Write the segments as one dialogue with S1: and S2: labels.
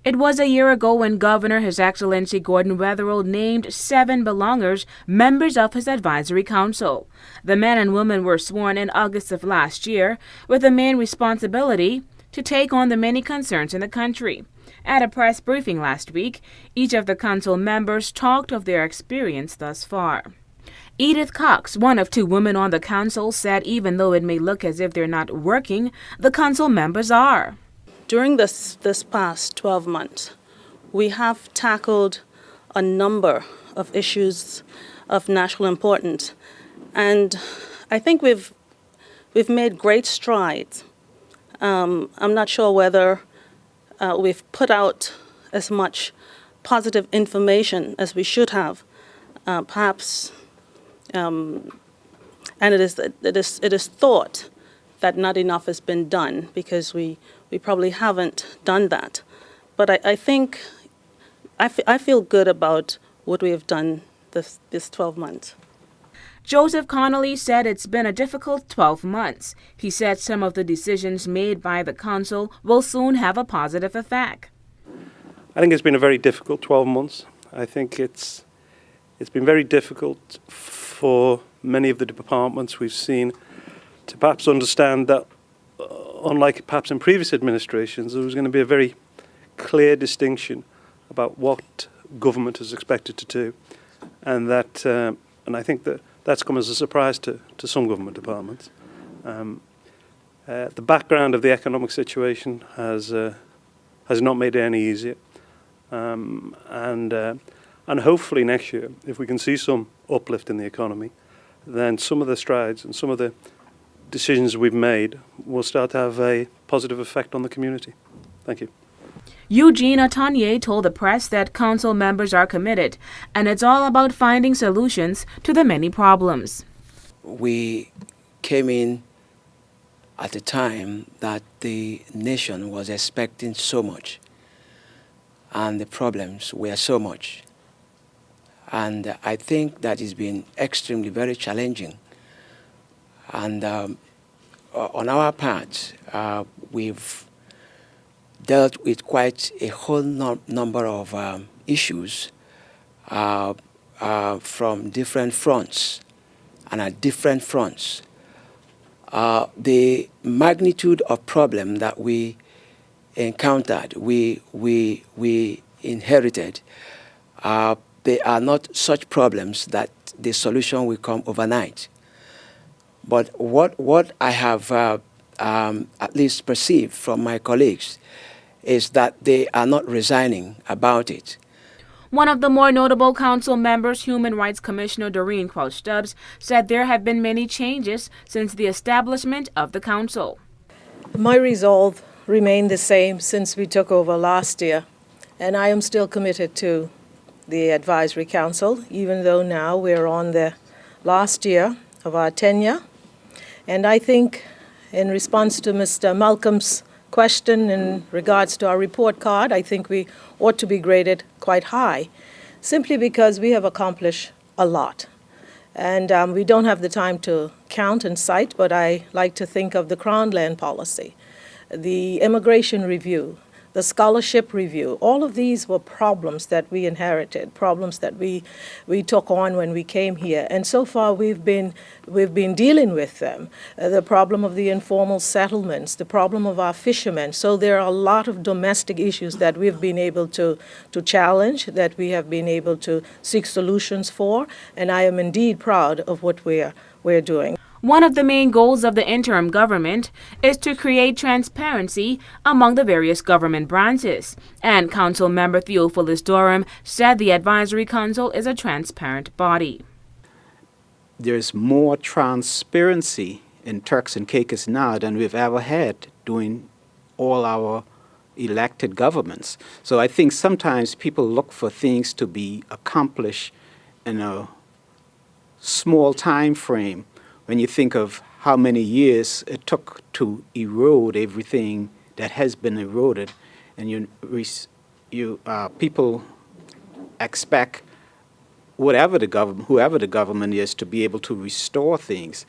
S1: It was a year ago when Governor His Excellency Gordon Wetherill named 7 belongers members of his advisory council. The men and women were sworn in August of last year, with the main responsibility to take on the many concerns in the country. At a press briefing last week, each of the council members talked of their experience thus far. Edith Cox, one of 2 women on the council, said even though it may look as if they're not working, the council members are.
S2: During this past 12 months, we have tackled a number of issues of national importance, and I think we've made great strides. I'm not sure whether we've put out as much positive information as we should have, perhaps, and it is thought that not enough has been done because we probably haven't done that. But I think I feel good about what we have done this 12 months.
S1: Joseph Connolly said it's been a difficult 12 months. He said some of the decisions made by the council will soon have a positive effect.
S3: I think it's been a very difficult 12 months. I think it's been very difficult for many of the departments we've seen to perhaps understand that, unlike perhaps in previous administrations, there was going to be a very clear distinction about what government is expected to do, and I think that's come as a surprise to some government departments. The background of the economic situation has not made it any easier, and hopefully next year, if we can see some uplift in the economy, then some of the strides and some of the decisions we've made will start to have a positive effect on the community. Thank you.
S1: Eugene Atonier told the press that council members are committed, and it's all about finding solutions to the many problems.
S4: We came in at a time that the nation was expecting so much, and the problems were so much. And I think that has been extremely very challenging. And on our part, we've dealt with quite a whole number of issues from different fronts and at different fronts. The magnitude of problem that we encountered, we inherited, they are not such problems that the solution will come overnight. But what I have at least perceived from my colleagues is that they are not resigning about it.
S1: One of the more notable council members, Human Rights Commissioner Doreen Crouch-Stubbs, said there have been many changes since the establishment of the council.
S5: My resolve remained the same since we took over last year, and I am still committed to the Advisory Council, even though now we're on the last year of our tenure. And I think in response to Mr. Malcolm's question in regards to our report card, I think we ought to be graded quite high, simply because we have accomplished a lot. And we don't have the time to count and cite, but I like to think of the Crown Land Policy, the immigration review, the scholarship review. All of these were problems that we inherited, problems that we took on when we came here. And so far we've been dealing with them. The problem of the informal settlements, the problem of our fishermen. So there are a lot of domestic issues that we've been able to challenge, that we have been able to seek solutions for. And I am indeed proud of what we're doing.
S1: One of the main goals of the interim government is to create transparency among the various government branches, and Council Member Theophilus Durham said the Advisory Council is a transparent body.
S6: There's more transparency in Turks and Caicos now than we've ever had during all our elected governments. So I think sometimes people look for things to be accomplished in a small time frame. When you think of how many years it took to erode everything that has been eroded, and people expect whoever the government is to be able to restore things.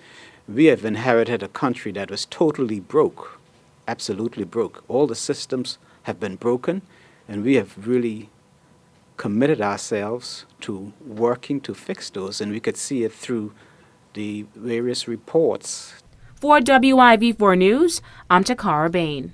S6: We have inherited a country that was totally broke, absolutely broke. All the systems have been broken. And we have really committed ourselves to working to fix those, and we could see it through the various reports.
S1: For WIV4 News, I'm Takara Bain.